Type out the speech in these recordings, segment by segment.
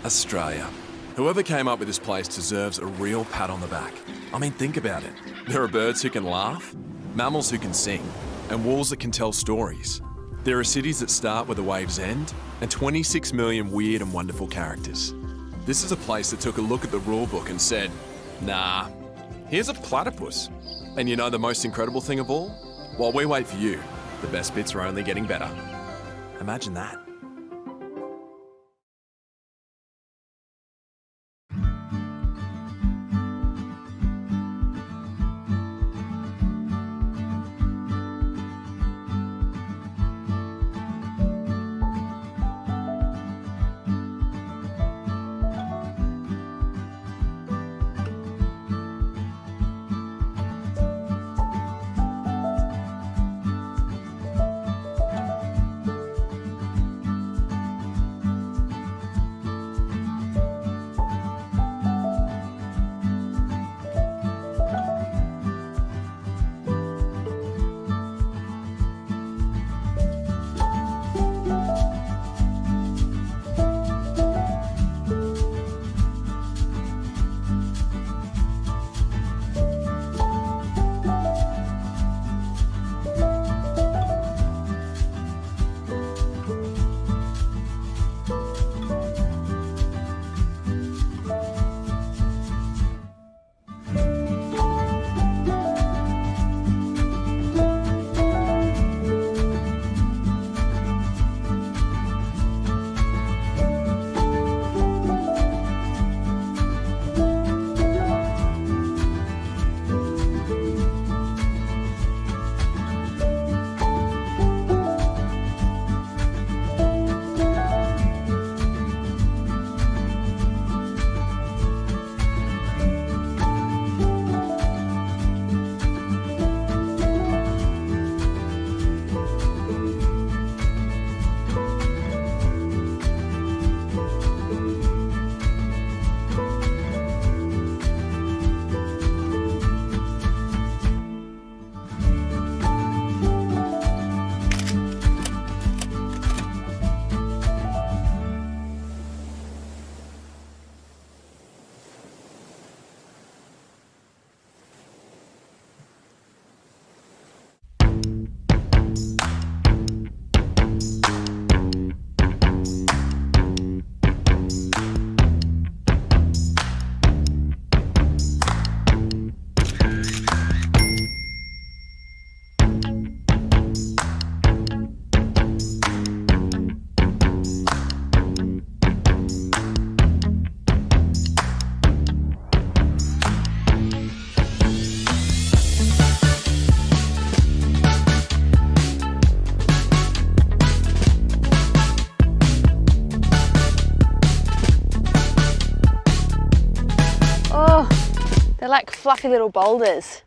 Australia. Whoever came up with this place deserves a real pat on the back. I mean, think about it. There are birds who can laugh, mammals who can sing, and walls that can tell stories. There are cities that start where the waves end, and 26 million weird and wonderful characters. This is a place that took a look at the rule book and said, nah, here's a platypus. And you know the most incredible thing of all? While we wait for you, the best bits are only getting better. Imagine that. They're like fluffy little boulders.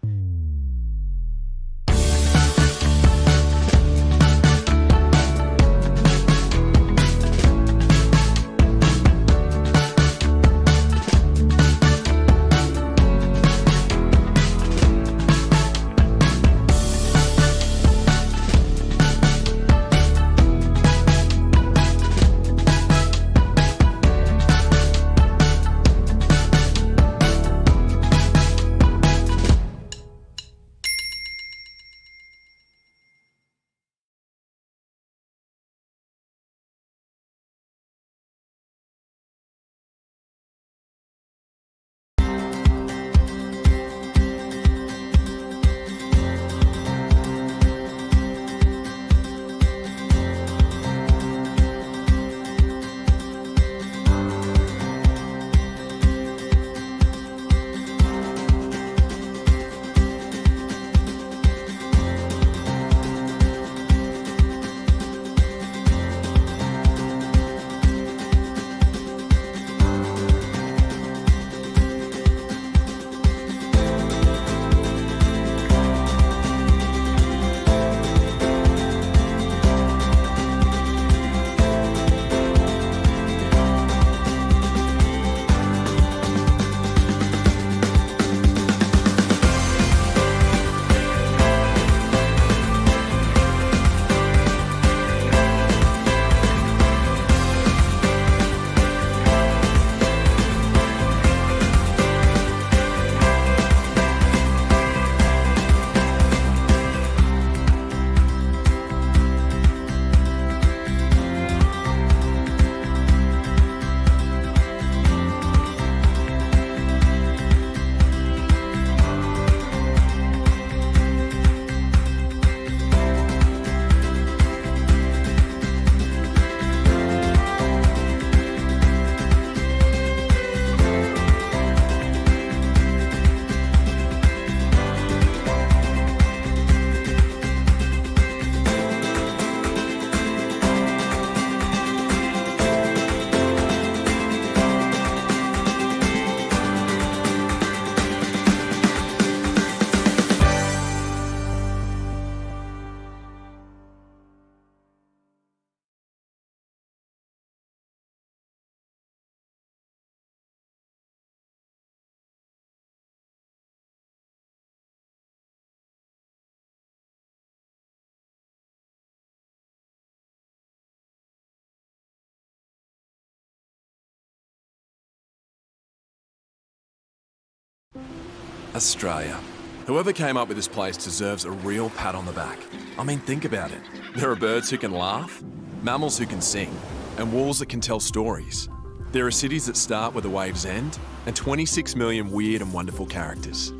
Australia. Whoever came up with this place deserves a real pat on the back. I mean, think about it. There are birds who can laugh, mammals who can sing, and walls that can tell stories. There are cities that start where the waves end, and 26 million weird and wonderful characters.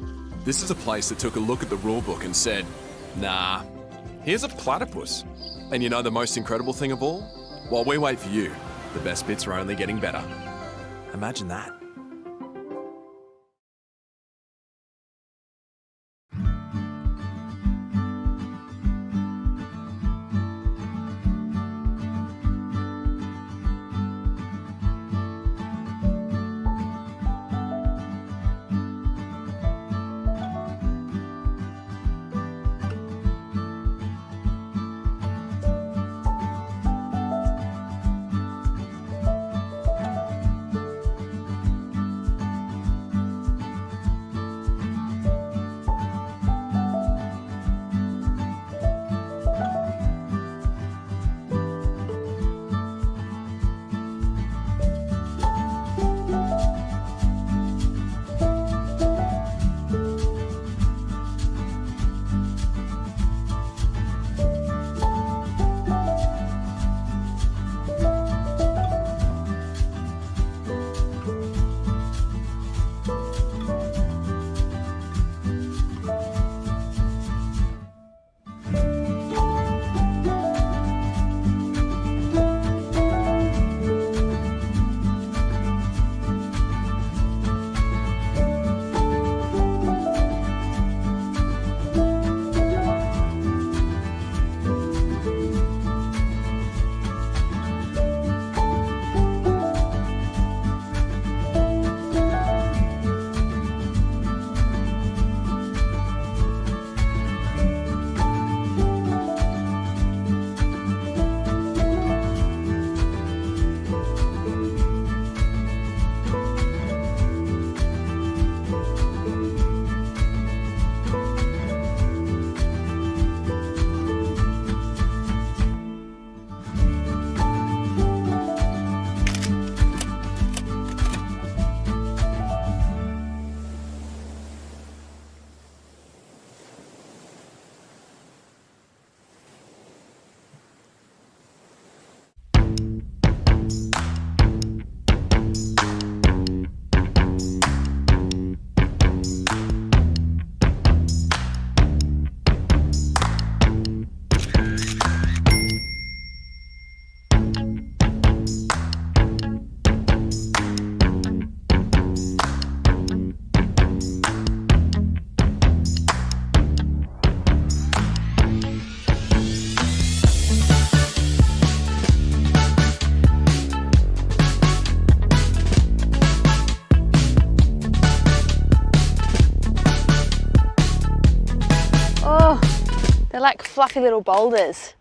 This is a place that took a look at the rulebook and said, nah, here's a platypus. And you know the most incredible thing of all? While we wait for you, the best bits are only getting better. Imagine that. They're like fluffy little boulders.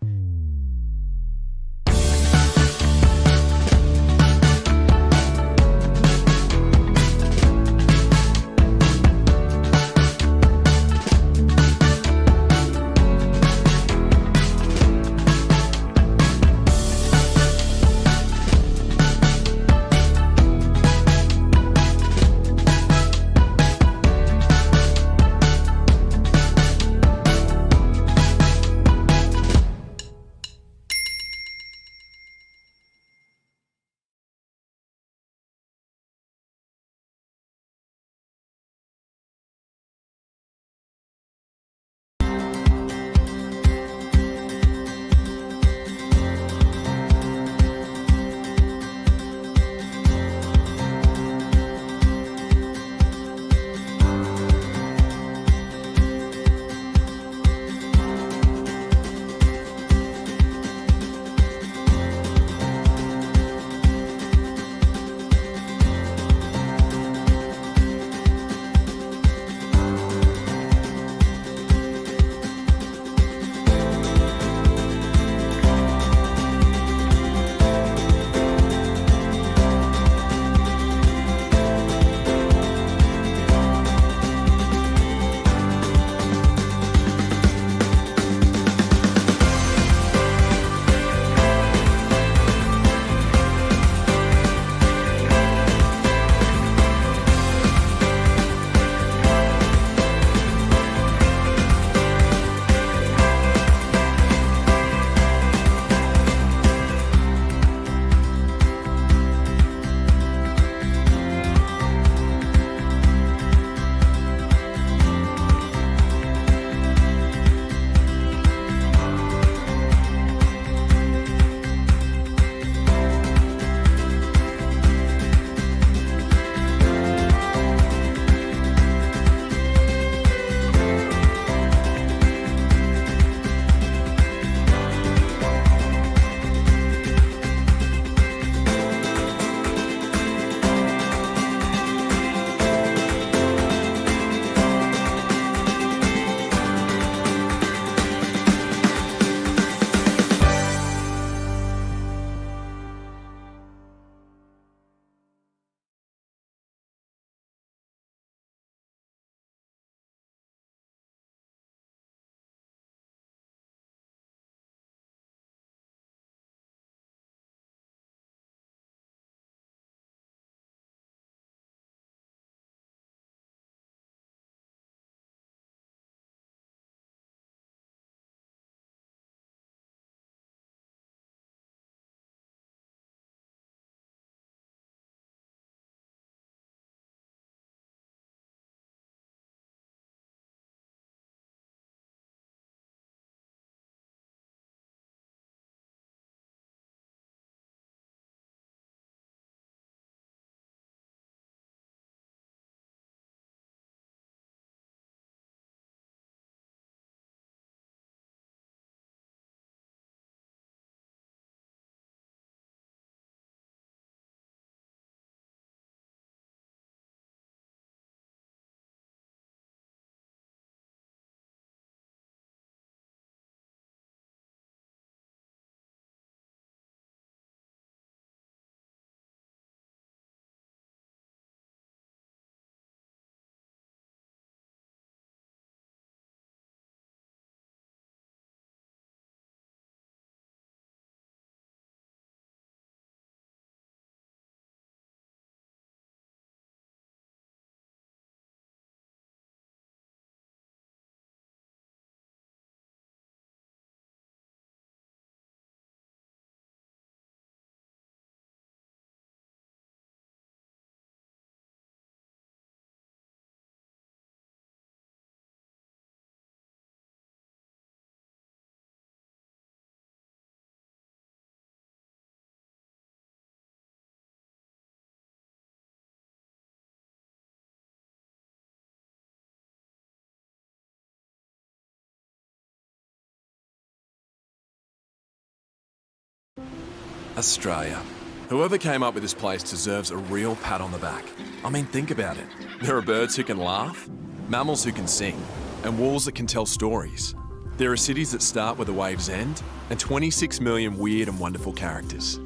Australia. Whoever came up with this place deserves a real pat on the back. I mean, think about it. There are birds who can laugh, mammals who can sing, and walls that can tell stories. There are cities that start where the waves end, and 26 million weird and wonderful characters.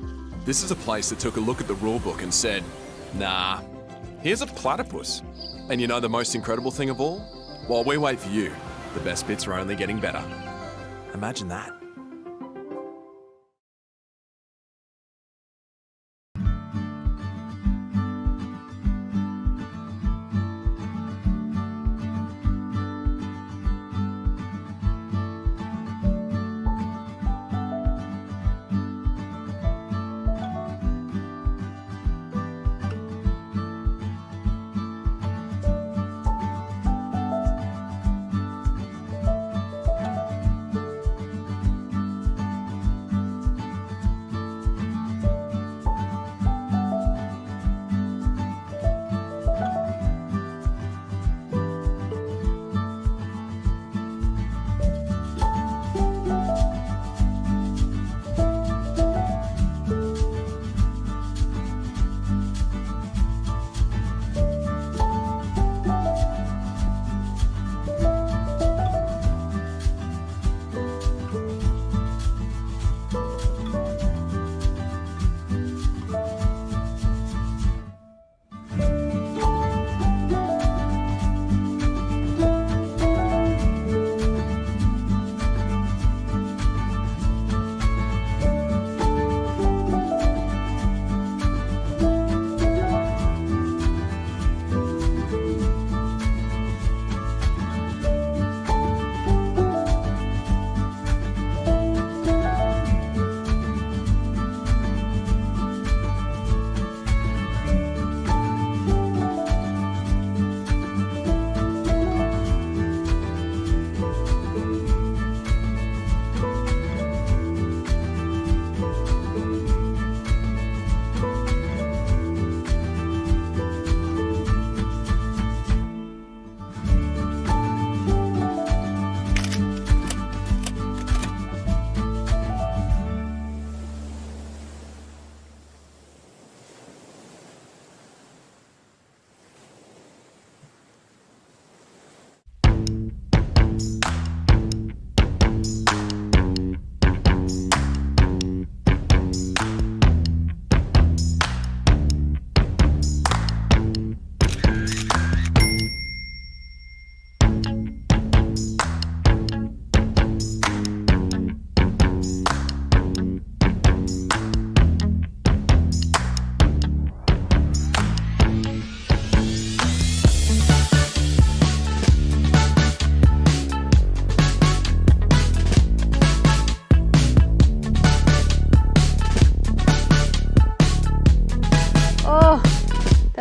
This is a place that took a look at the rulebook and said, nah, here's a platypus. And you know the most incredible thing of all? While we wait for you, the best bits are only getting better. Imagine that.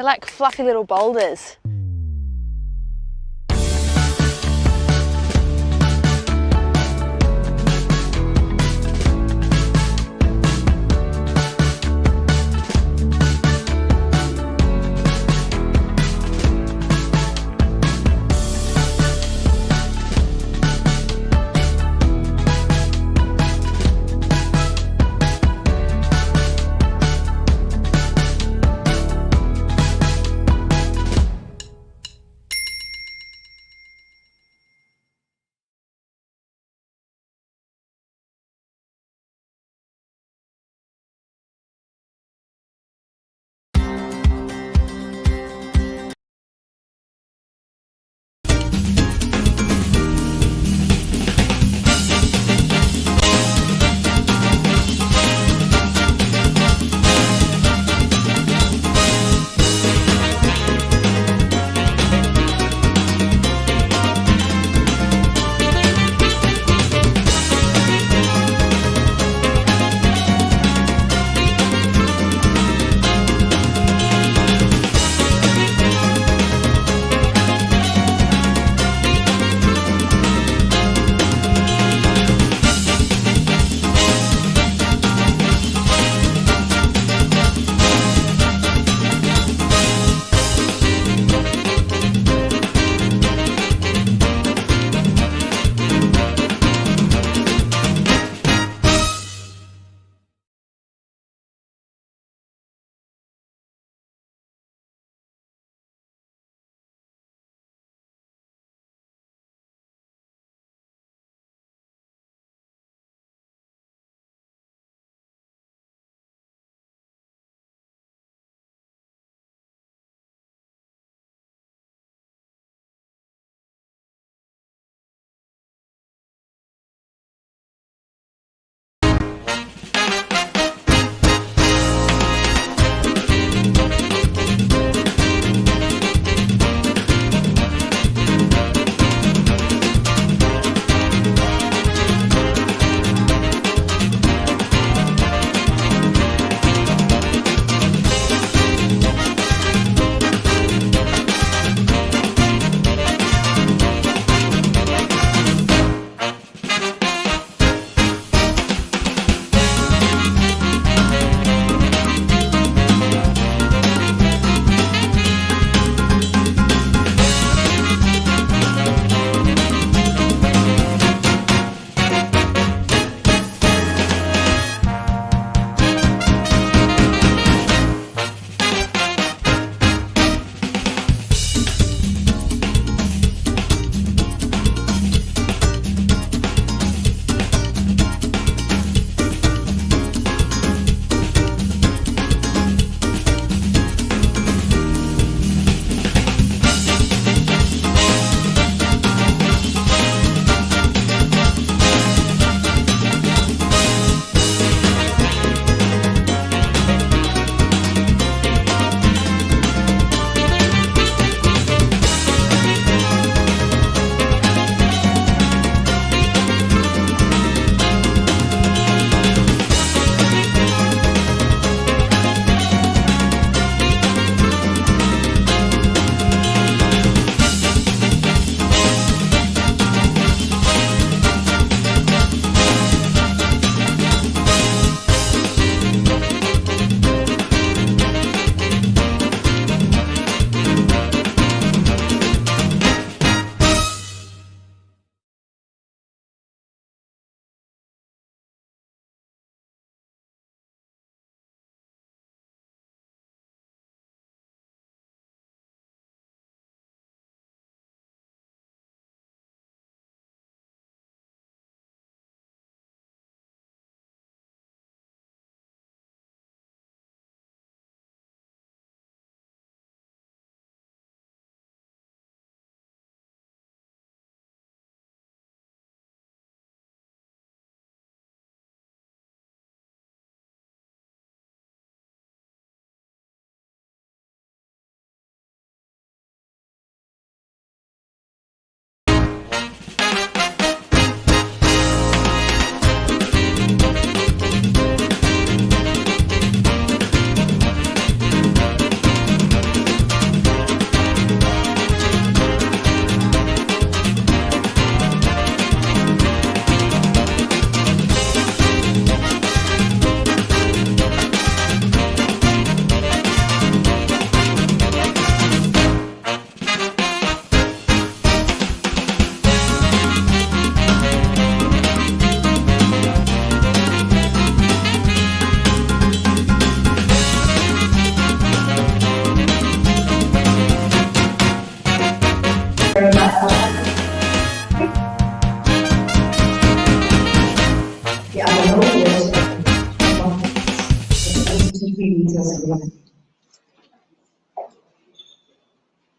They're like fluffy little boulders.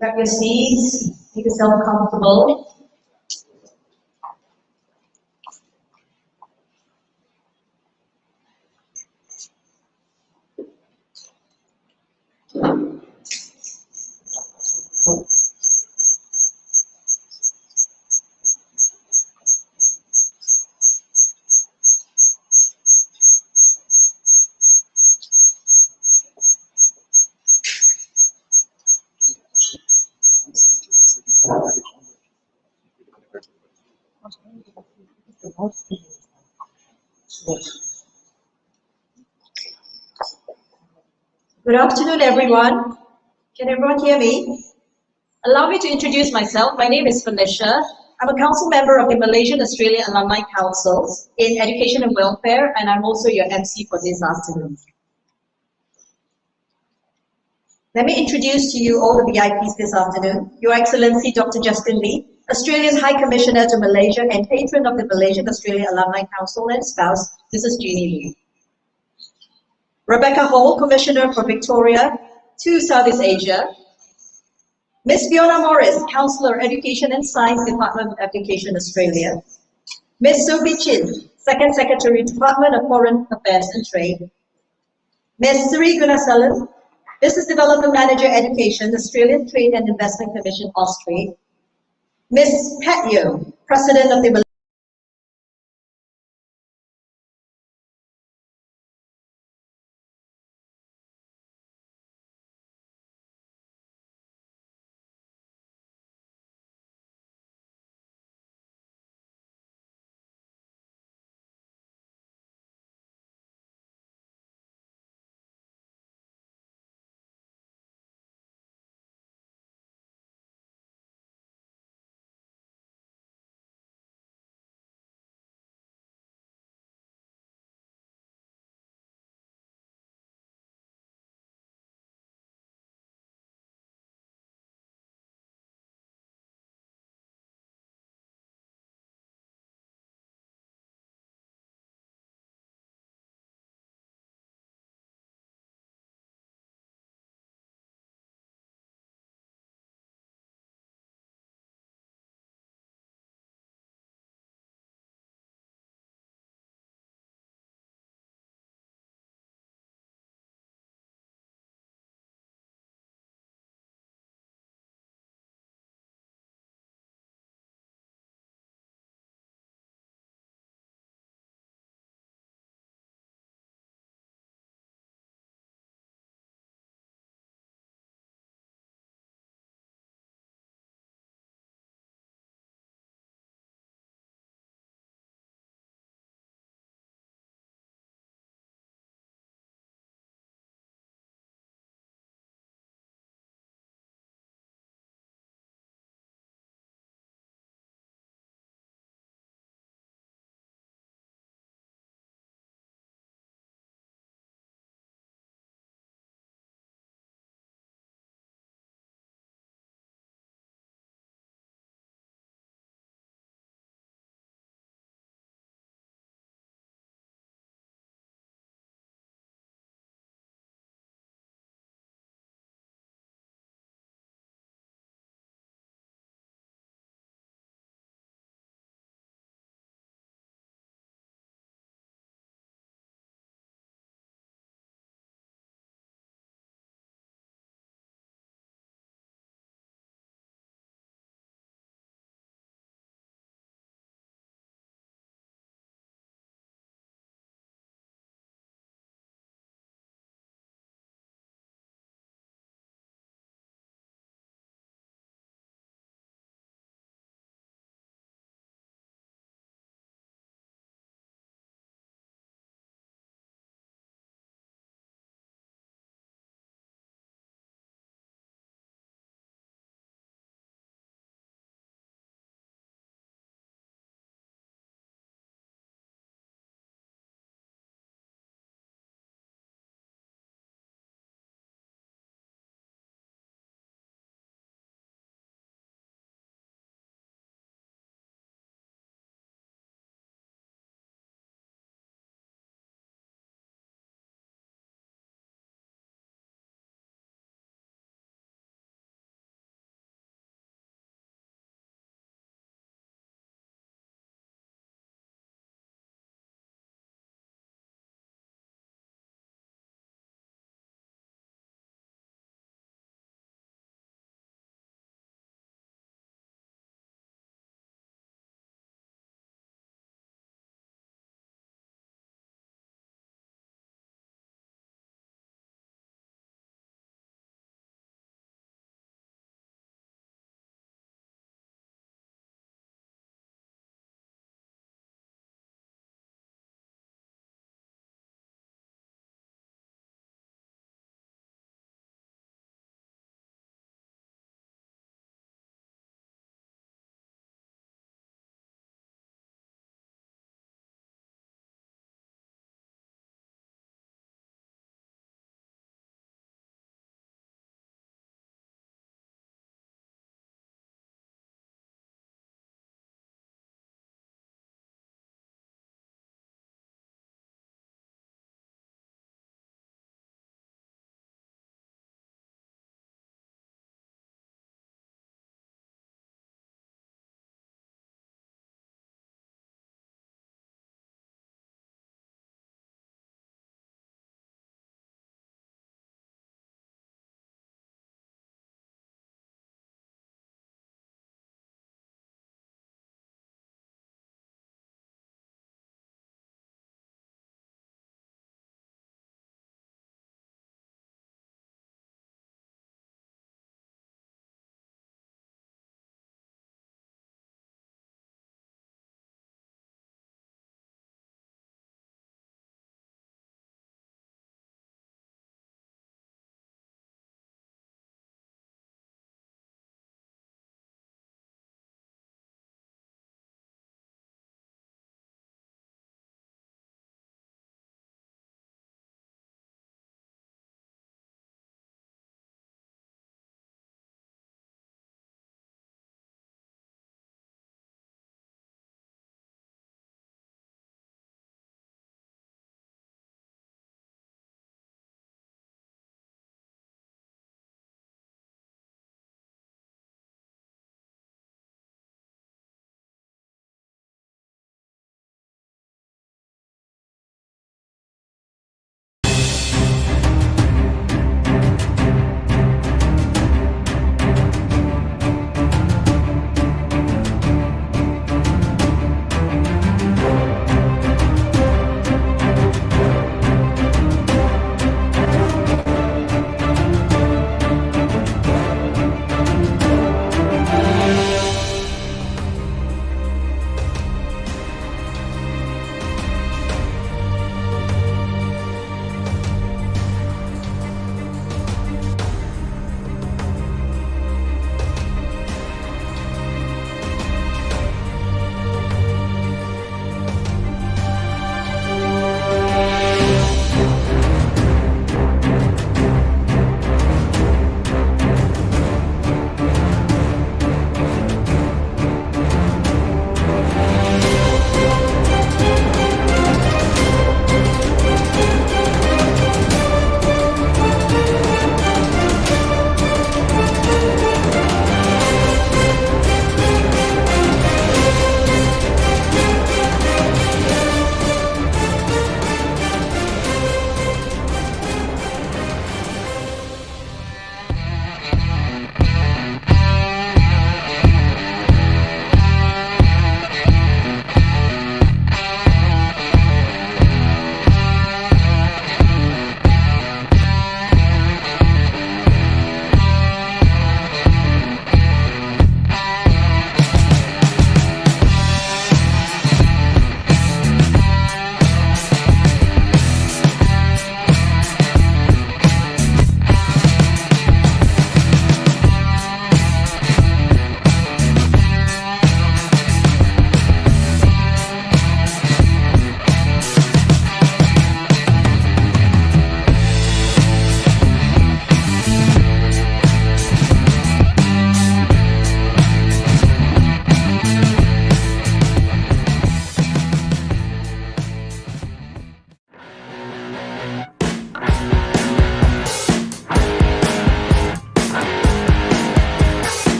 Grab your seats, make yourself comfortable. Good afternoon, everyone. Can everyone hear me? Allow me to introduce myself. My name is Felicia. I'm a council member of the Malaysian Australian Alumni Council in Education and Welfare, and I'm also your MC for this afternoon. Let me introduce to you all the VIPs this afternoon. Your Excellency Dr. Justin Lee, Australia's High Commissioner to Malaysia and patron of the Malaysian Australian Alumni Council and spouse, Mrs. Jeannie Lee. Rebecca Hall, Commissioner for Victoria to Southeast Asia. Ms. Fiona Morris, Councillor, Education and Science, Department of Education, Australia. Ms. Sophie Chin, Second Secretary, Department of Foreign Affairs and Trade. Ms. Sri Gunasalan, Business Development Manager, Education, Australian Trade and Investment Commission, Austrade. Ms. Pat Yeo, President of the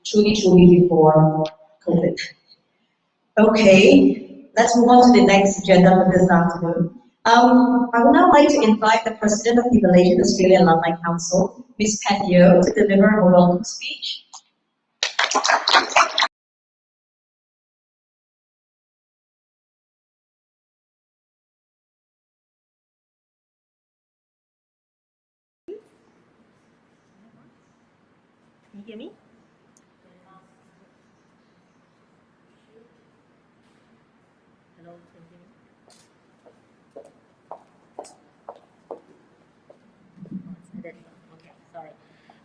truly before COVID. Okay, let's move on to the next agenda for this afternoon. I would now like to invite the President of the Malaysian Australian Alumni Council, Ms. Pat Yeo, to deliver a welcome speech. Can you hear me? Hello, can you hear me? Oh, it's dead. Okay, sorry.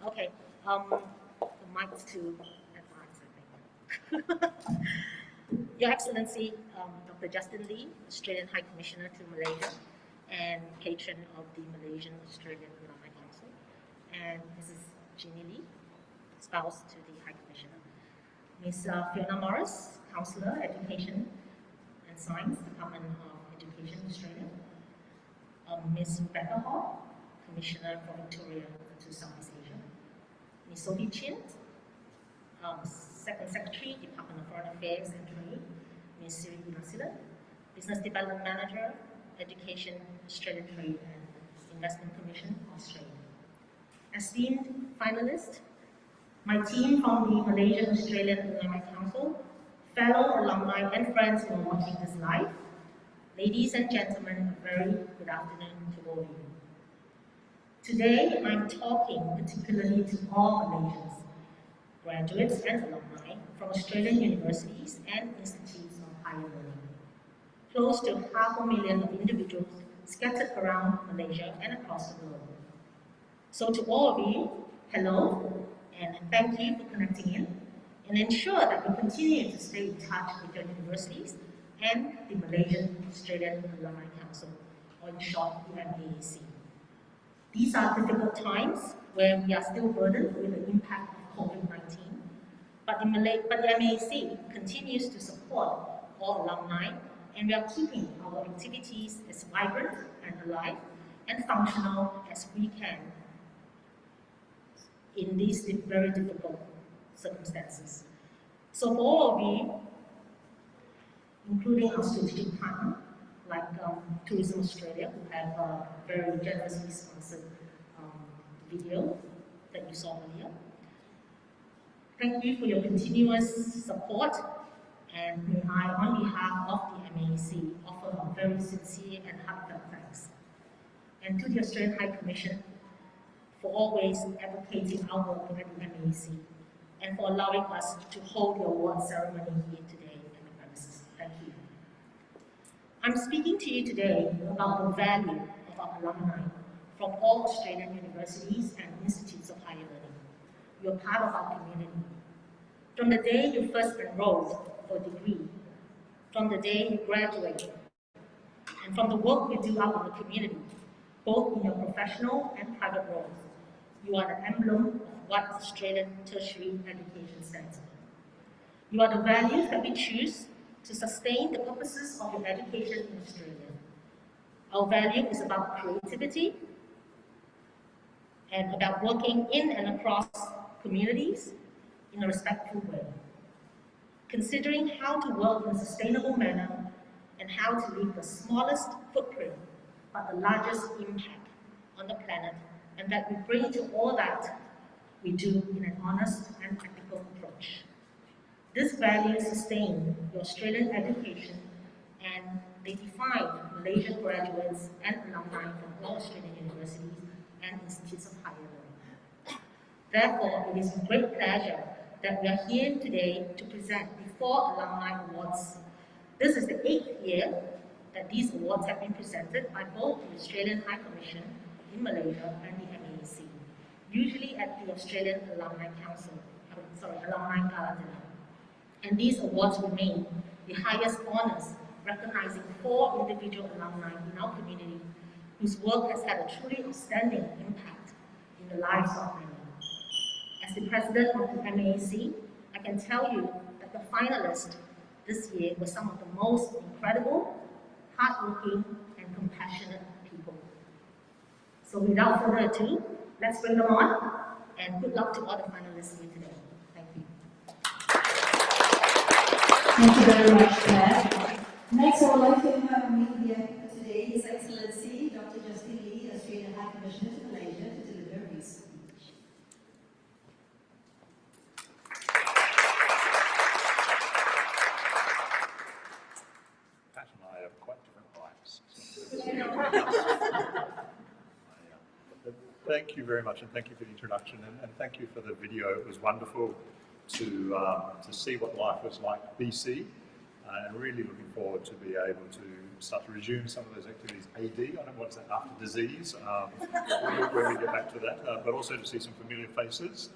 Okay, the mic's too advanced, I think. Your Excellency, Dr. Dr. Justin Lee, Australian High Commissioner to Malaysia and patron of the Malaysian Australian Alumni Council, and Mrs. Jeannie Lee, spouse to the High Commissioner. Ms. Fiona Morris, Councillor, Education and Science, Department of Education, Australia. Ms. Rebecca Hall, Commissioner for Victoria to Southeast Asia. Ms. Sophie Chin, Second Secretary, Department of Foreign Affairs and Trade. Ms. Siri Gunasilan, Business Development Manager, Education, Australian Trade and Investment Commission, Australia. Esteemed finalists, my team from the Malaysian Australian Alumni Council, fellow alumni and friends who are watching this live, ladies and gentlemen, a very good afternoon to all of you. Today, I'm talking particularly to all Malaysians, graduates and alumni from Australian universities and institutes of higher learning. Close to 500,000 individuals scattered around Malaysia and across the world. So to all of you, hello, and thank you for connecting in, and ensure that we continue to stay in touch with your universities and the Malaysian Australian Alumni Council, or in short, the MAAC. These are difficult times where we are still burdened with the impact of COVID-19, but the MAAC continues to support all alumni, and we are keeping our activities as vibrant and alive and functional as we can in these very difficult circumstances. So for all of you, including our strategic partner, like Tourism Australia, who have very generously sponsored video that you saw earlier. Thank you for your continuous support, and may I, on behalf of the MAAC, offer a very sincere and heartfelt thanks. And to the Australian High Commission for always advocating our work at the MAAC, and for allowing us to hold the award ceremony here today at the premises. Thank you. I'm speaking to you today about the value of our alumni from all Australian universities and institutes of higher learning. You're part of our community. From the day you first enrolled for a degree, from the day you graduate, and from the work you do out in the community, both in your professional and private roles, you are the emblem of what Australian tertiary education stands for. You are the values that we choose to sustain the purposes of your education in Australia. Our value is about creativity and about working in and across communities in a respectful way, considering how to work in a sustainable manner and how to leave the smallest footprint but the largest impact on the planet, and that we bring to all that we do in an honest and ethical approach. This value sustain your Australian education, and they define Malaysian graduates and alumni from all Australian universities and institutes of higher learning. Therefore, it is with great pleasure that we are here today to present the 4 Alumni Awards. This is the 8th year that these awards have been presented by both the Australian High Commission in Malaysia and the MAAC, usually at the Australian Alumni Alumni Gala Dinner. And these awards remain the highest honors, recognizing 4 individual alumni in our community whose work has had a truly outstanding impact in the lives of many. As the president of the MAAC, I can tell you that the finalists this year were some of the most incredible, hardworking, and compassionate people. So without further ado, let's bring them on, and good luck to all the finalists here today. Thank you. Thank you very much, Claire. Next, I would like to meet here today His Excellency Dr. Justin Lee, Australian High Commissioner to Malaysia, to deliver his speech. Pat and I have quite different lives. Thank you very much, and thank you for the introduction, and thank you for the video. It was wonderful to see what life was like BC, and really looking forward to be able to start to resume some of those activities. AD, I don't know what's that, after disease, when we get back to that, but also to see some familiar faces,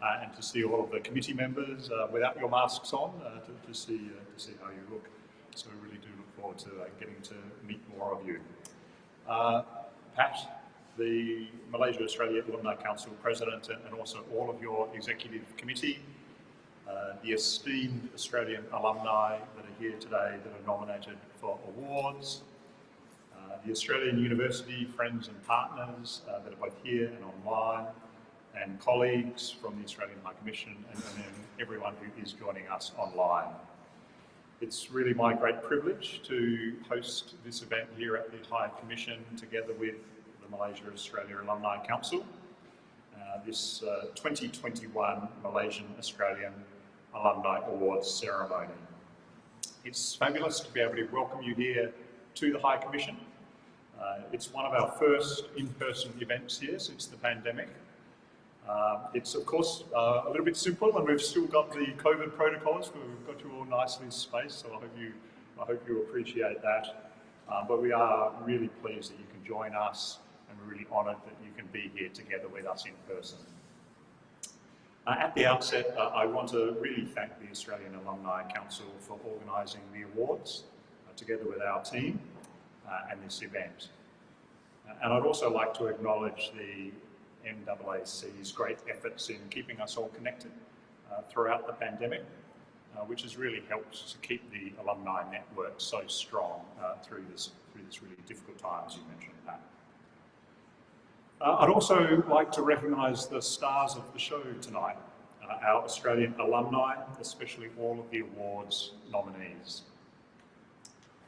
and to see all of the committee members without your masks on, to see how you look. So we really do look forward to getting to meet more of you. Pat, the Malaysia Australia Alumni Council President, and also all of your executive committee, the esteemed Australian alumni that are here today that are nominated for awards, the Australian University friends and partners that are both here and online, and colleagues from the Australian High Commission, and then everyone who is joining us online. It's really my great privilege to host this event here at the High Commission together with the Malaysia Australia Alumni Council, this 2021 Malaysian Australian Alumni Awards ceremony. It's fabulous to be able to welcome you here to the High Commission. It's one of our first in-person events here since the pandemic. It's of course a little bit simple, and we've still got the COVID protocols, but we've got you all nicely spaced, so I hope you appreciate that. But we are really pleased that you can join us, and we're really honoured that you can be here together with us in person. At the outset, I want to really thank the Australian Alumni Council for organising the awards together with our team and this event. And I'd also like to acknowledge the NAAC's great efforts in keeping us all connected throughout the pandemic, which has really helped to keep the alumni network so strong through this really difficult time, as you mentioned, Pat. I'd also like to recognise the stars of the show tonight, our Australian alumni, especially all of the awards nominees.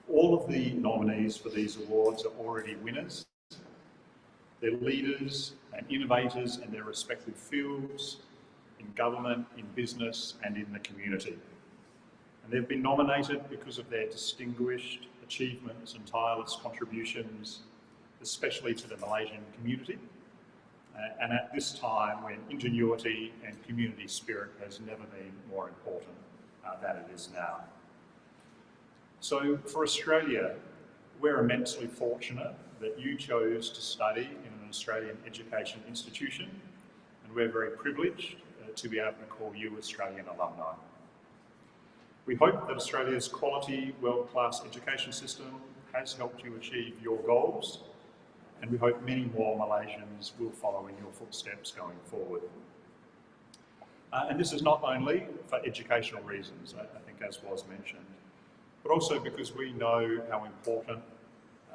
All of the nominees for these awards are already winners. They're leaders and innovators in their respective fields, in government, in business, and in the community. And they've been nominated because of their distinguished achievements and tireless contributions, especially to the Malaysian community, and at this time when ingenuity and community spirit has never been more important than it is now. So for Australia, we're immensely fortunate that you chose to study in an Australian education institution, and we're very privileged to be able to call you Australian alumni. We hope that Australia's quality, world-class education system has helped you achieve your goals, and we hope many more Malaysians will follow in your footsteps going forward. And this is not only for educational reasons, I think, as was mentioned, but also because we know how important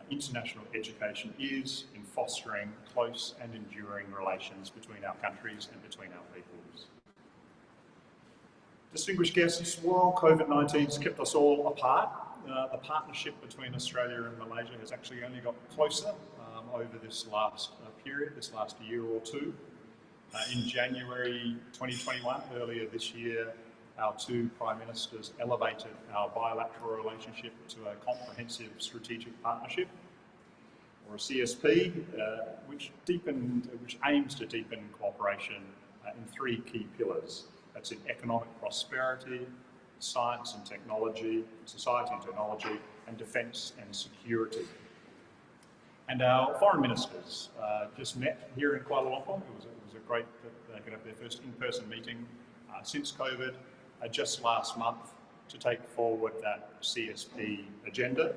international education is in fostering close and enduring relations between our countries and between our peoples. Distinguished guests, while COVID-19 has kept us all apart, the partnership between Australia and Malaysia has actually only got closer over this last period, this last year or two. In January 2021, earlier this year, our two Prime Ministers elevated our bilateral relationship to a comprehensive strategic partnership, or a CSP, which aims to deepen cooperation in three key pillars. That's in economic prosperity, science and technology, society and technology, and defence and security. And our foreign ministers just met here in Kuala Lumpur. It was a great that they could have their first in-person meeting since COVID just last month to take forward that CSP agenda.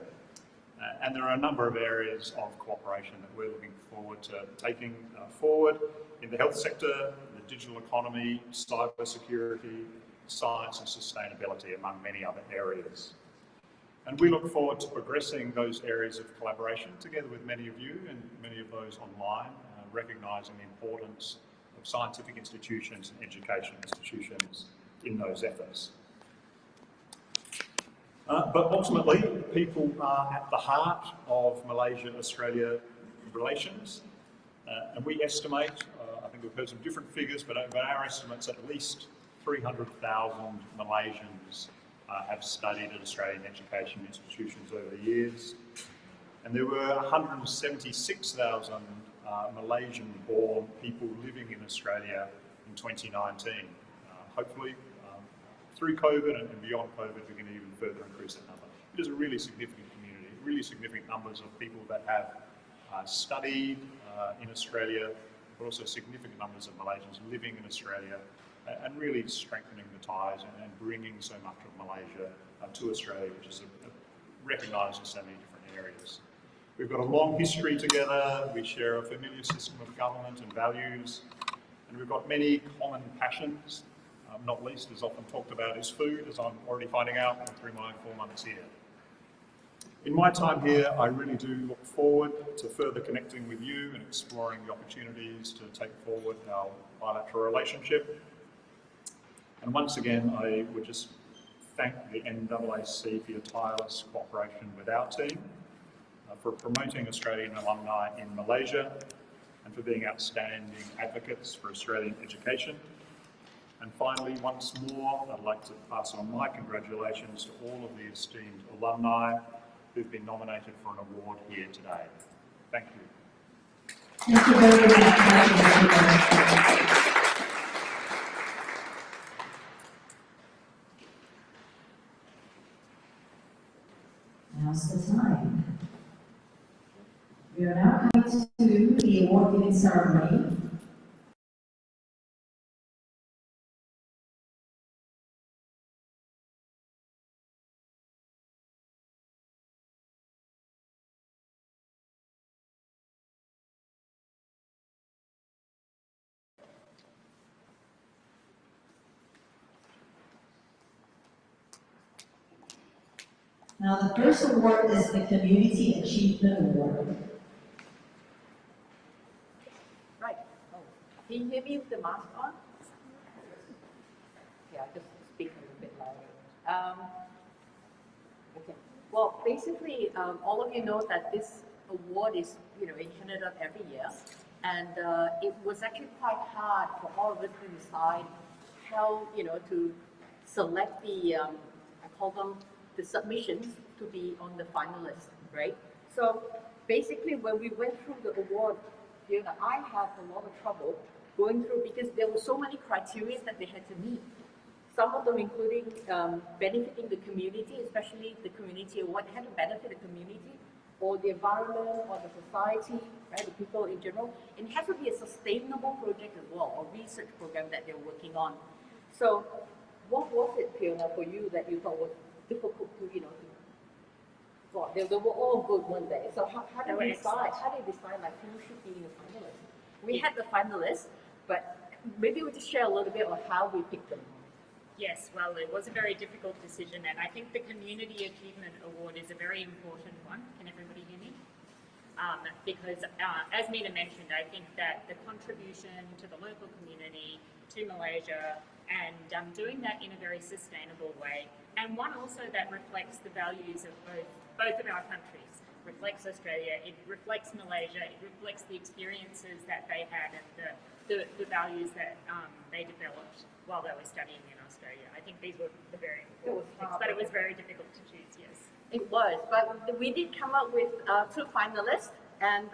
And there are a number of areas of cooperation that we're looking forward to taking forward in the health sector, the digital economy, cyber security, science and sustainability, among many other areas. And we look forward to progressing those areas of collaboration together with many of you and many of those online, recognising the importance of scientific institutions and education institutions in those efforts. But ultimately, people are at the heart of Malaysia-Australia relations, and we estimate, I think we've heard some different figures, but our estimates at least 300,000 Malaysians have studied at Australian education institutions over the years, and there were 176,000 Malaysian-born people living in Australia in 2019. Hopefully, through COVID and beyond COVID, we can even further increase that number. It is a really significant community, really significant numbers of people that have studied in Australia, but also significant numbers of Malaysians living in Australia, and really strengthening the ties and bringing so much of Malaysia to Australia, which is recognised in so many different areas. We've got a long history together, we share a familiar system of government and values, and we've got many common passions, not least, as often talked about, is food, as I'm already finding out through my 4 months here. In my time here, I really do look forward to further connecting with you and exploring the opportunities to take forward our bilateral relationship. And once again, I would just thank the NAAC for your tireless cooperation with our team, for promoting Australian alumni in Malaysia, and for being outstanding advocates for Australian education. And finally, once more, I'd like to pass on my congratulations to all of the esteemed alumni who've been nominated for an award here today. Thank you. Thank you very much. Now's the time. We are now coming to the award giving ceremony. Now, the first award is the Community Achievement Award. Right. Oh. Can you hear me with the mask on? Yeah, just speak a little bit louder. Okay. Well, basically, all of you know that this award is, in Canada every year, and it was actually quite hard for all of us to decide how, to select the, I call them the submissions to be on the finalist, right? So basically, when we went through the award, I had a lot of trouble going through because there were so many criteria that they had to meet. Some of them including benefiting the community, especially the community award. They had to benefit the community or the environment or the society, right? The people in general. And it has to be a sustainable project as well, or research program that they're working on. So what was it, Fiona, for you that you thought was difficult to, well, they were all good one day. So how did you decide? How did you decide like who should be in the finalist? We had the finalists, but maybe we just share a little bit on how we picked them. Yes, well, it was a very difficult decision, and I think the Community Achievement Award is a very important one. Can everybody hear me? Because as Mina mentioned, I think that the contribution to the local community, to Malaysia, and doing that in a very sustainable way, and one also that reflects the values of both of our countries. Reflects Australia, it reflects Malaysia, it reflects the experiences that they had and the values that they developed while they were studying in Australia. I think these were the very important things, but it was very difficult to choose, yes. It was, but we did come up with 2 finalists, and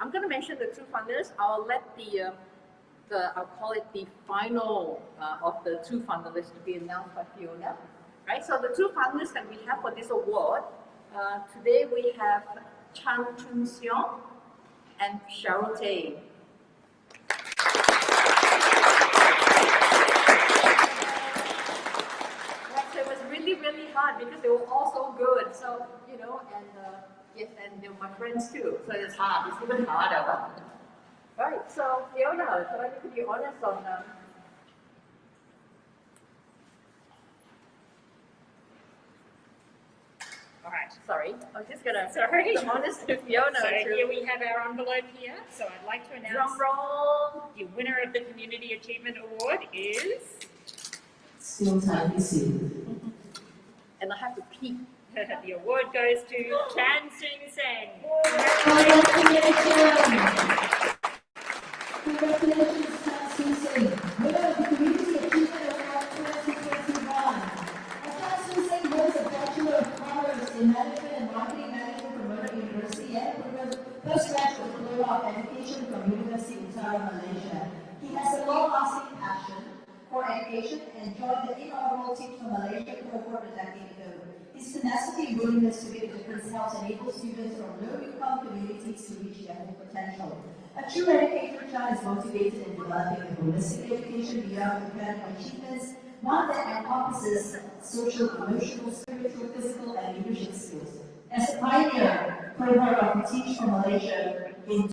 I'm going to mention the 2 finalists. I'll let I'll call it the final of the 2 finalists to be announced by Fiona. Right, so the 2 finalists that we have for this award, today we have Chan Chun Seong and Cheryl Tay. Right, so it was really, really hard because they were all so good. So, and yes, and they were my friends too. So it's hard, it's even harder. Right, so Fiona, so could you honest on All right. sorry, I was just gonna Sorry. honest with Fiona. So here we have our envelope here. So I'd like to announce Drum roll. the winner of the Community Achievement Award is... Still time to see. And I have to peek. the award goes to Chan Sing Seng. Congratulations, Chan Sing Seng, winner of the Community Achievement Award 2021. Chan Sing Seng holds a Bachelor of Commerce in Management and Marketing Management from Murdoch University and postgraduate diploma of Education from University Utara, Malaysia. He has a long-lasting passion for education and joined the inaugural team from Malaysia cohort a decade ago. His tenacity and willingness to make a difference helps enable students from low-income communities to reach their full potential. A true educator, Chan is motivated in developing a holistic education beyond academic achievements, one that encompasses social, emotional, spiritual, physical, and leadership skills. pioneer cohort of Teach from Malaysia in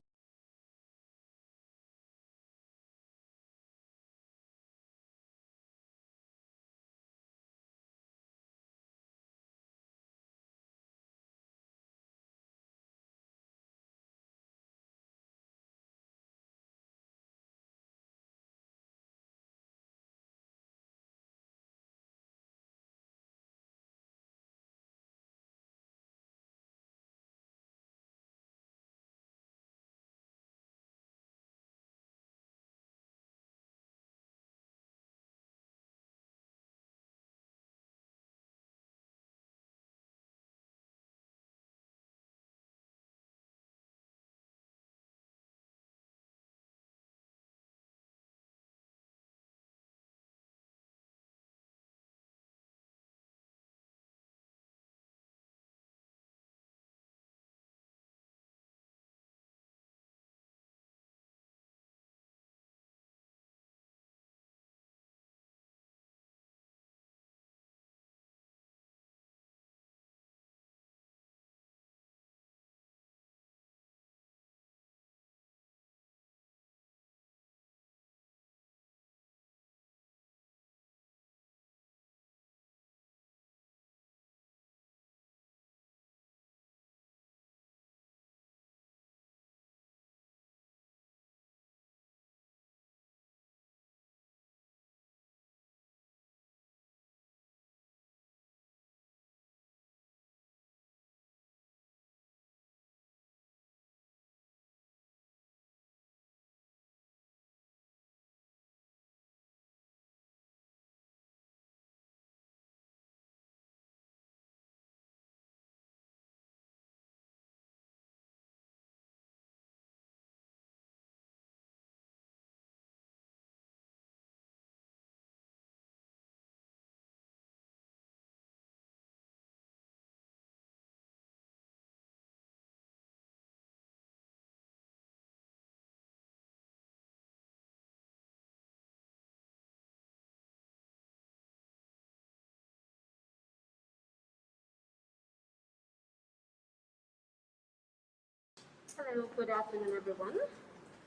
Hello, good afternoon, everyone.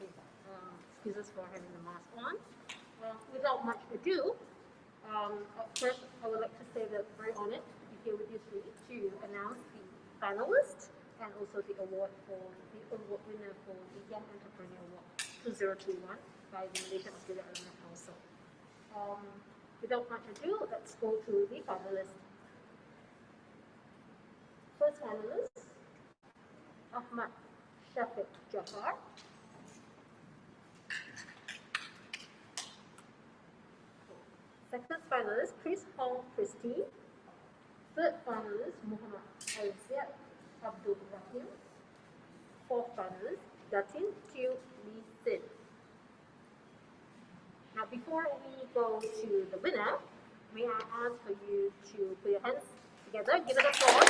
Excuse us for having the mask on. Without much ado, first I would like to say that I'm very honored to be here with you today to announce the finalists and also the award winner for the Young Entrepreneur Award 2021 by the Malaysian Australian Alumni Council. Without much ado, let's go to the finalists. First finalist, Ahmad Shafiq Jafar. Second finalist, Chris Hong Christie. Third finalist, Muhammad Al-Ziad Abdul Rahim. Fourth finalist, Datin Teo Lee Sin. Now, before we go to the winner, may I ask for you to put your hands together, give it applause.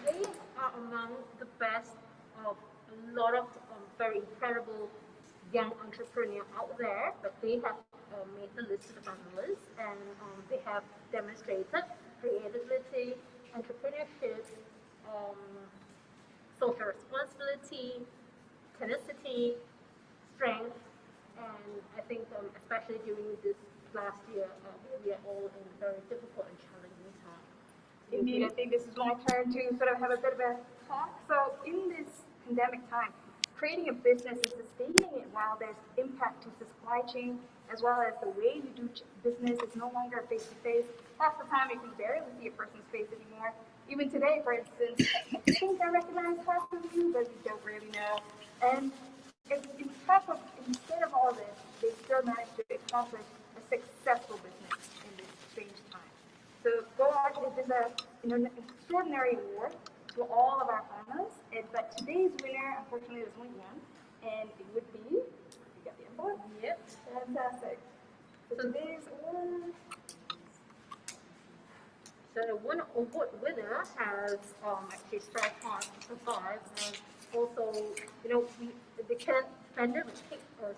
They are among the best of a lot of very incredible young entrepreneurs out there, but they have made the list of the finalists, and they have demonstrated creativity, entrepreneurship, social responsibility, tenacity, strength, and I think especially during this last year, we are all in a very difficult and challenging time. Indeed, I think this is my turn to sort of have a bit of a talk. So in this pandemic time, creating a business and sustaining it while there's impact to the supply chain, as well as the way you do business is no longer face-to-face. Half the time you can barely see a person's face anymore. Even today, for instance, I think I recognize half of you, but you don't really know. And instead of all this, they still managed to accomplish a successful business in this strange time. So it is an extraordinary award to all of our finalists. But today's winner, unfortunately, there's only one, and it would be, you got the envelope? Yep. Fantastic. So today's award. So the award winner has actually strive hard to survive, and also, the pandemic hit us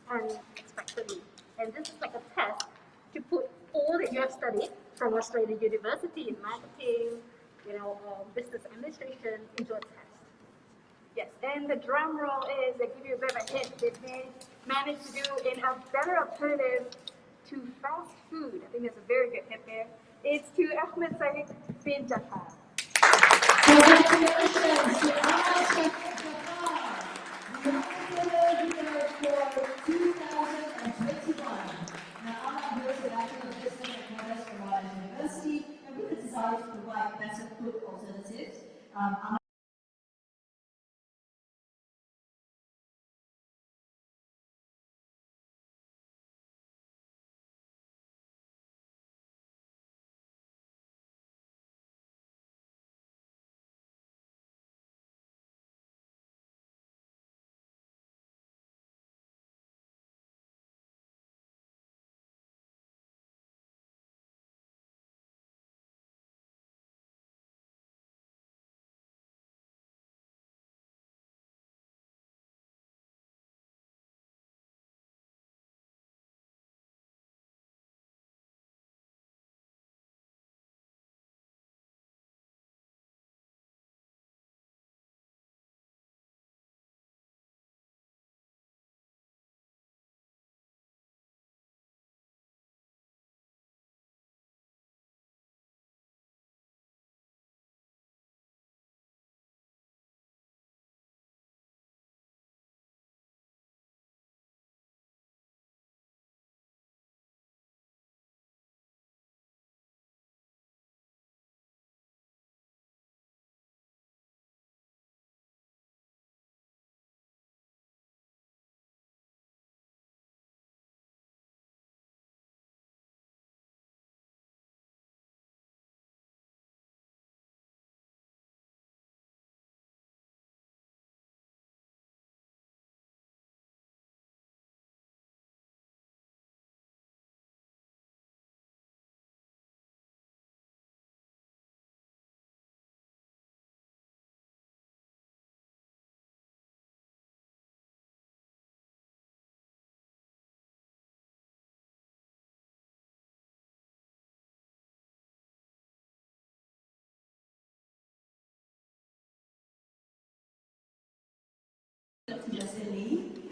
unexpectedly, and this is like a test to put all the just studied from Australian University in marketing, business administration into a test. Yes, and the drum roll is, I give you a bit of a hint, they managed to do in a better alternative to fast food. I think there's a very good hit there. It's to Ahmed Said bin Jafar. Congratulations to Ahmad Shafik Jafar, the winner for 2021. Now, Ahmad holds the Bachelor of Business and Commerce from Australian University, and with the desire to provide better food alternatives, Ahmad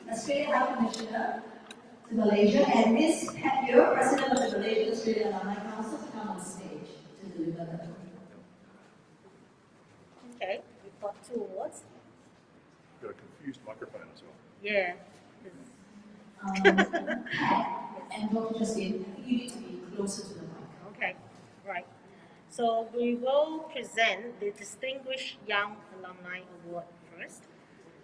Australian High Commissioner to Malaysia, and Ms. Pat Yeo, President of the Malaysian Australian Alumni Council, to come on stage to deliver the Okay, we've got 2 awards. Got a confused microphone as well. Yeah. and Dr. Justin, you need to be closer to the mic. Okay, right. So we will present the Distinguished Young Alumni Award first.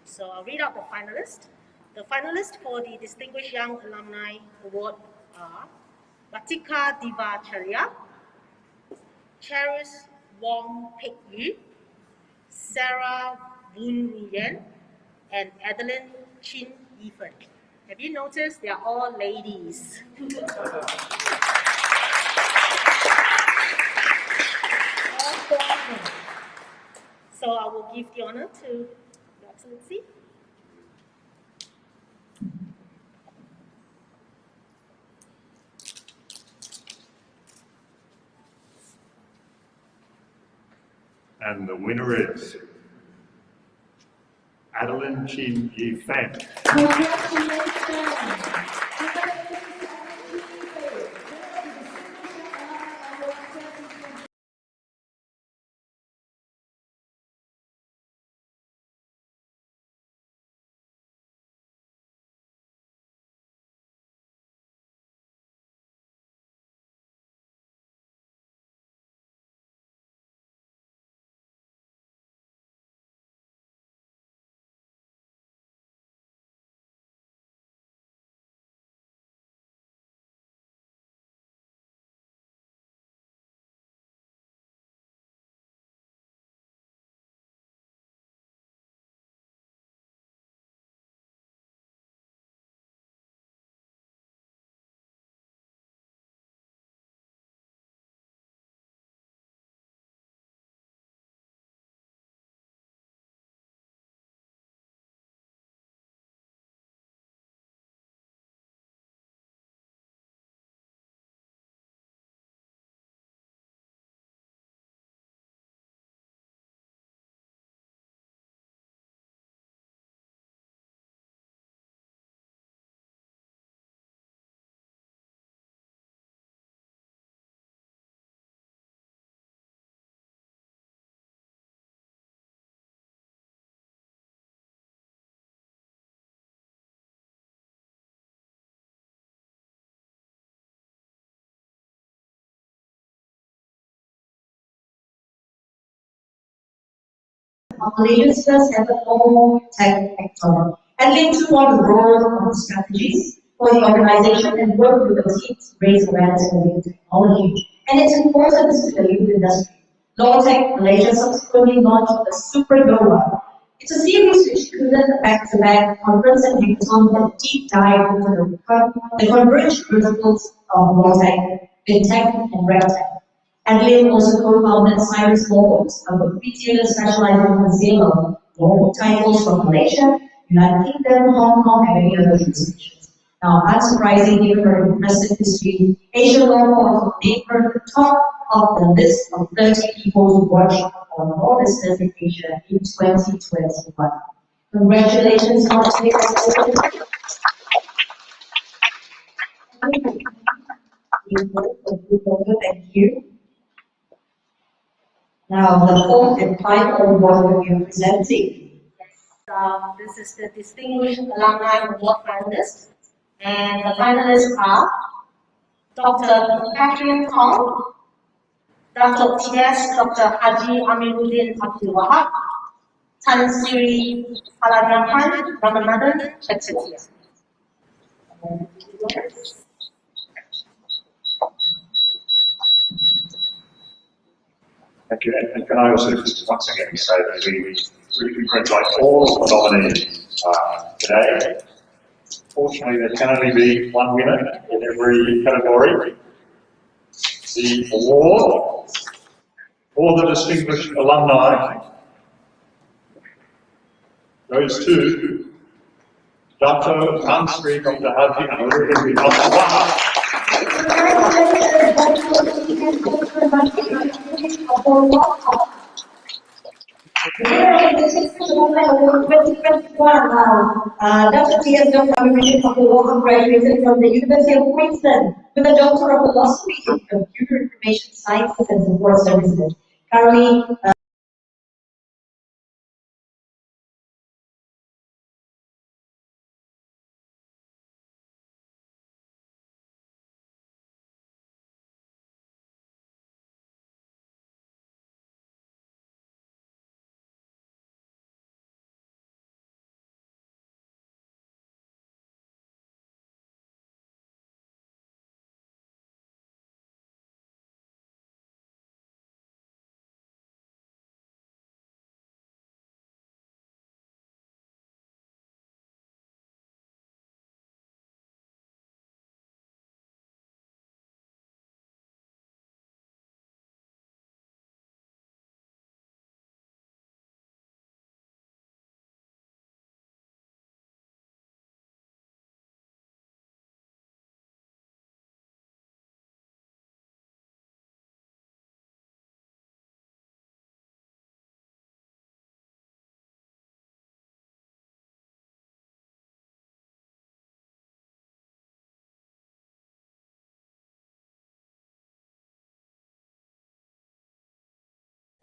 So I'll read out the finalists. The finalists for the Distinguished Young Alumni Award are Latika Divacharya, Charis Wong Pek Yu, Sarah Boon Ruyen, and Adeline Chin Yifan. Have you noticed they are all ladies? So I will give the honor to Your Excellency. And the winner is Adeline Chin Yi Fan. Congratulations! of Malaysia's first ever all-tech hackathon. Adeline took on the role of strategies for the organization and worked with the team to raise awareness for new technology and its importance to the youth industry. Lawtech Malaysia subsequently launched the Supernova. It's a series which included a back-to-back conference and hackathon that deep dive into the converged principles of Lawtech, FinTech, and RegTech. Adeline also co-founded Cyrus Lawbooks, a retailer specializing in the sale of lawbook titles from Malaysia, United Kingdom, Hong Kong, and many other jurisdictions. Now, unsurprisingly, given her impressive history, Asia Law also named her the top of the list of 30 people to watch on law business in Asia in 2021. Congratulations, thank you. Now, the fourth and final award that we are presenting. This is the Distinguished Alumni Award finalists. And the finalists are Dr. Catherine Tong, Dr. T.S. Dr. Haji Amiruddin Abdul Wahab, Tan Sri Paladrapan Ramanathan Chettiar. Thank you. And can I also just once again say that we congratulate all of the nominees today. Fortunately, there can only be one winner in every category. The award for the Distinguished Alumni goes to Dr. Tan Sri Dr. Haji Amiruddin Abdul Wahab. Dr. T.S. Dr. Amiruddin Abdul Wahab graduated from the University of Queensland with a Doctor of Philosophy in Computer Information Sciences and Support Services. Currently,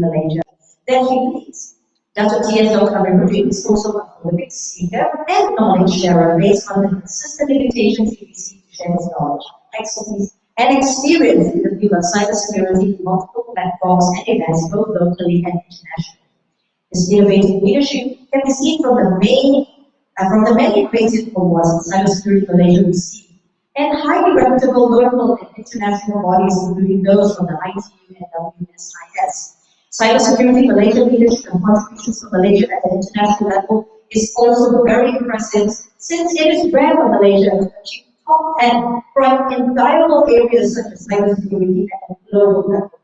Malaysia. Then he leads. Dr. T.S. Dr. Amiruddin is also a prolific speaker and knowledge sharer based on the consistent invitations he received to share his knowledge, expertise, and experience in the field of cybersecurity in multiple platforms and events both locally and internationally. His innovative leadership can be seen from the many creative awards Cybersecurity Malaysia received, and highly reputable local and international bodies, including those from the ITU and WSIS. Cybersecurity Malaysia leadership and contributions to Malaysia at the international level is also very impressive, since it is rare for Malaysia to achieve top 10 from invaluable areas such as cybersecurity at the global level.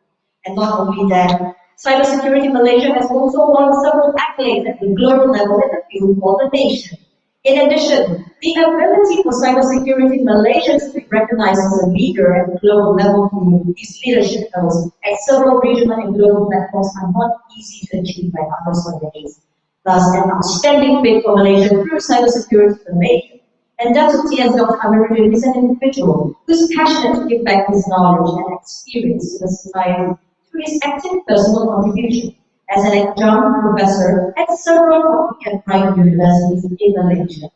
And not only that, Cybersecurity Malaysia has also won several accolades at the global level in the field for the nation. In addition, the ability for Cybersecurity Malaysia to be recognized as a leader at the global level through its leadership posts at several regional and global platforms are not easy to achieve by other Malaysians. Thus, an outstanding fit for Malaysia through Cybersecurity Malaysia. And Dr. T.S. Dr. Amiruddin is an individual who is passionate to give back his knowledge and experience to the society through his active personal contribution as an adjunct professor at several public and private universities in Malaysia.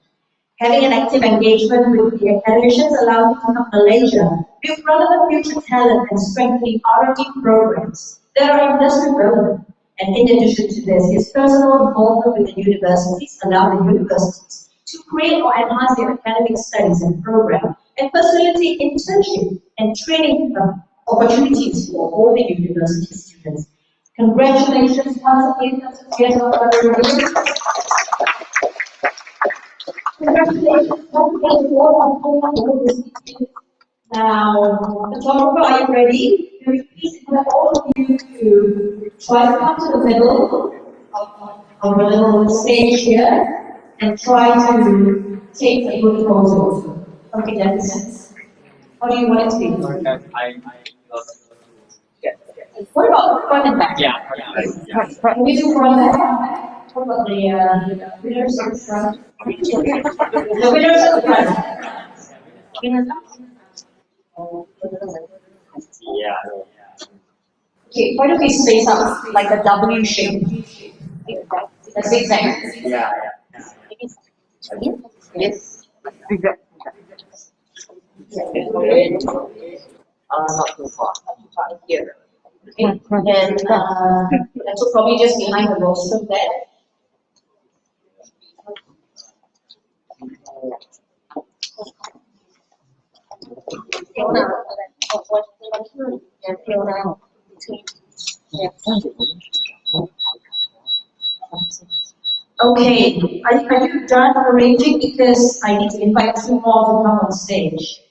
Having an active engagement with the academicians allows him to help Malaysia build relevant future talent and strengthening R&D programs that are industry relevant And in addition to this, his personal involvement with the universities allow the universities to create or enhance their academic studies and program, and facilitate internship and training opportunities for all the university students. Congratulations once again, congratulations once again to all of you. Now, photographer, are you ready? Can we please invite all of you to try to come to the middle of our little stage here and try to take a good photo. Okay, that's how do you want it to be? What about front and back? Yeah. Can we do front and back? What about the winners of the front? The winners of the front. Yeah. Okay, why don't we space out like a W shape? That's exactly. Yeah. Yes. Not too far. Here. Okay. And so probably just behind the roster there. Feel now. Feel now. Okay, are you done arranging? Because I need to invite two more to come on stage.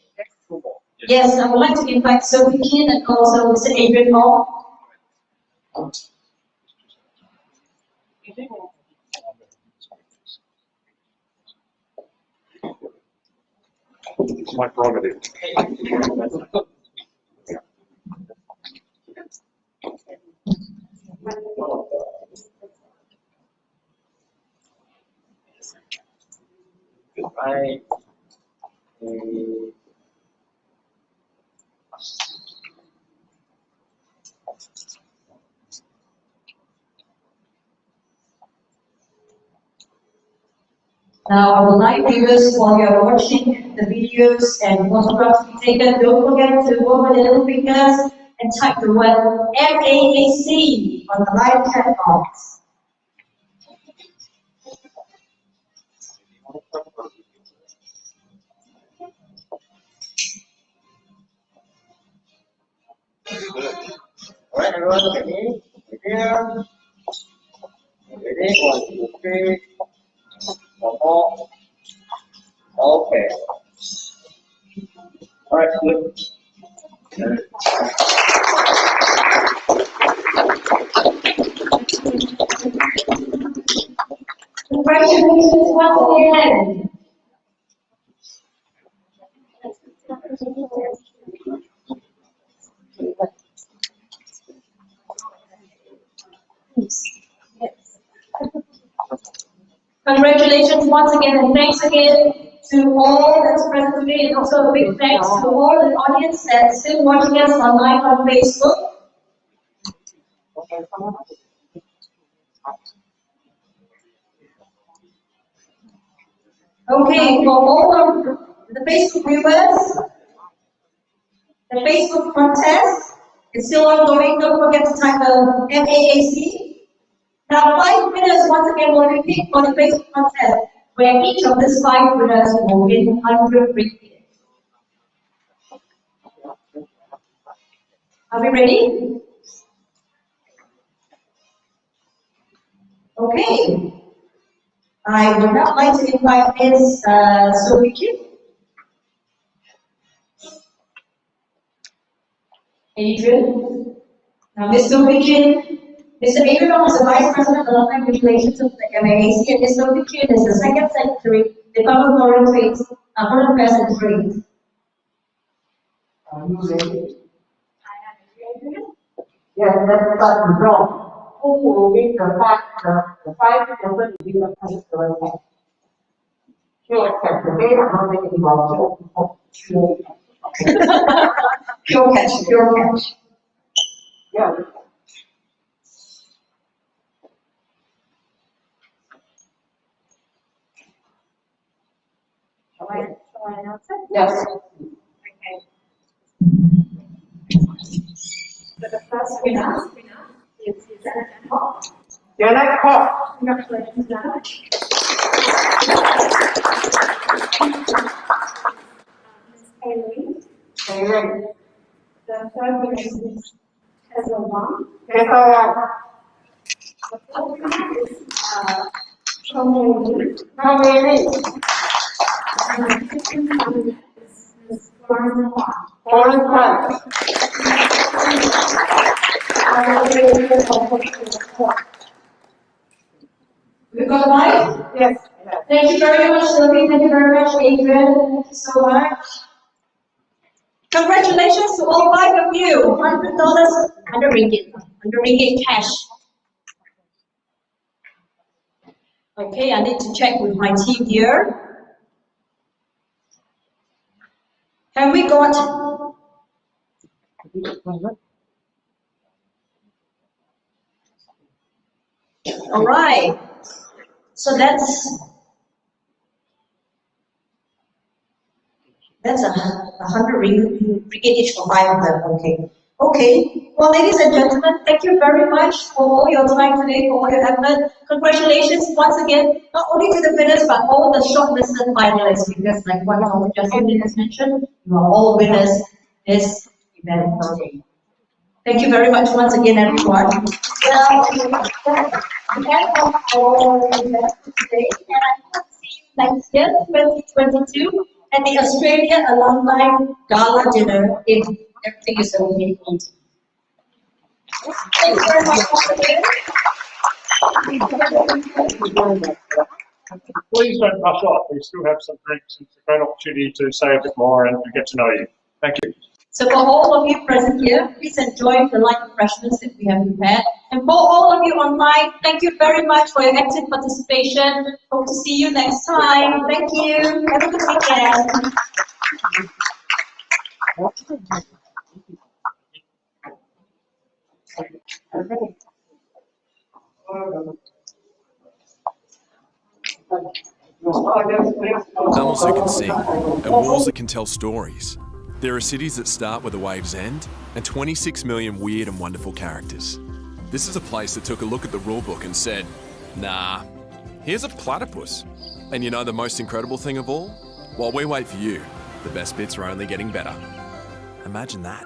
Yes, I would like to invite Sophie Kin and also Mr. Adrian Hall. It's my prerogative. Right. Now, our live viewers, while you are watching the videos and photographs we taken, don't forget to open the little fingers and type the word MAAC on the live chat box. Alright, everyone, look at me. Here. Ready? 1, 2, 3. One more. Okay. Alright, good. Congratulations once again. Congratulations once again, and thanks again to all that's present today, and also a big thanks to all the audience that's still watching us online on Facebook. Okay, for all of the Facebook viewers, the Facebook contest is still ongoing. Don't forget to type the MAAC. Now, 5 winners once again will be picked for the Facebook contest, where each of these 5 winners will win 100 ringgit. Are we ready? Okay. I would now like to invite Ms. Sophie Kim. Adrian. Now, Ms. Sophie Kim. Mr. Adrian is the Vice President of Alumni Relations of the MAAC, and Ms. Sophie Kim is the Second Secretary, Department of Foreign Affairs and Trade. Are you ready? Yes, let's start the draw. Who will win the 5 person will win the prize for the next? Sure, catch the game, I'm not making about sure. Pure catch, pure catch. Yeah. Shall I announce it? Yes. So the first winner is Your next call. Congratulations, Nana. Ms. Haley. Haley. The third winner is Tesla Wang. Tesla. The fourth winner is Chong Lee. Haley. And the fifth winner is Ms. Florence Hua. Florence. We got live? Yes. Thank you very much, Sylvie. Thank you very much, Adrian. Thank you so much. Congratulations to all 5 of you. $100, 100 ringgit, 100 ringgit cash. Okay, I need to check with my team here. Have we got? All right. So that's a 100 ringgit each for 5 of them. Okay. Okay. Well, ladies and gentlemen, thank you very much for all your time today, for all your effort. Congratulations once again, not only to the winners, but all the shortlisted finalists, because like what Dr. Justin has mentioned, you are all winners this event today. Thank you very much once again, everyone. Well, that's all our event today, and I hope to see you next year, 2022, at the Australian Alumni Gala Dinner if everything is okay. Thank you very much once again. Please don't rush off. We still have some drinks. It's a great opportunity to say a bit more and get to know you. Thank you. So for all of you present here, please enjoy the light refreshments that we have prepared. And for all of you online, thank you very much for your active participation. Hope to see you next time. Thank you. Have a good weekend. Mammals who can sing, and walls that can tell stories. There are cities that start where the waves end, and 26 million weird and wonderful characters. This is a place that took a look at the rulebook and said, nah, here's a platypus. And you know the most incredible thing of all? While we wait for you, the best bits are only getting better. Imagine that.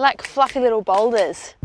like fluffy little boulders.